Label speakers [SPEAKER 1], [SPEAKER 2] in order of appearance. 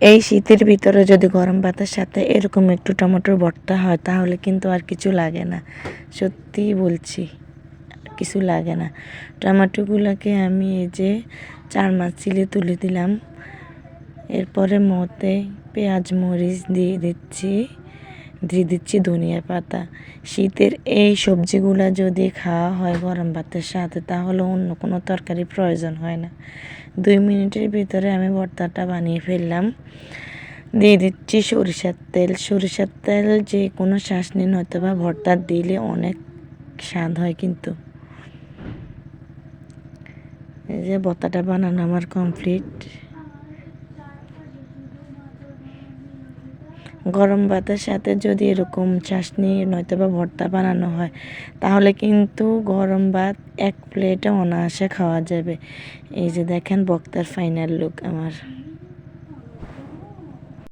[SPEAKER 1] এই শীতের ভিতরে যদি গরম ভাতের সাথে এরকম একটু টমেটোর ভর্তা হয় তাহলে কিন্তু আর কিছু লাগে না, সত্যিই বলছি, কিছু লাগে না। টমেটোগুলোকে আমি এই যে 4 মাস চিলে তুলে দিলাম। এরপরে মতে পেঁয়াজ মরিচ দিয়ে দিচ্ছি ধনিয়া পাতা। শীতের এই সবজিগুলো যদি খাওয়া হয় গরম ভাতের সাথে তাহলে অন্য কোনো তরকারি প্রয়োজন হয় না। 2 মিনিটের ভিতরে আমি ভর্তাটা বানিয়ে ফেললাম। দিয়ে দিচ্ছি সরিষার তেল যে কোনো চাটনি নয়তো বা ভর্তা দিলে অনেক স্বাদ হয় কিন্তু। এই যে ভর্তাটা বানানো আমার কমপ্লিট। গরম ভাতের সাথে যদি এরকম চাটনি নয়তো বা ভর্তা বানানো হয় তাহলে কিন্তু গরম ভাত 1 প্লেটে অনায়াসে খাওয়া যাবে। এই যে দেখেন ভর্তার ফাইনাল লুক আমার।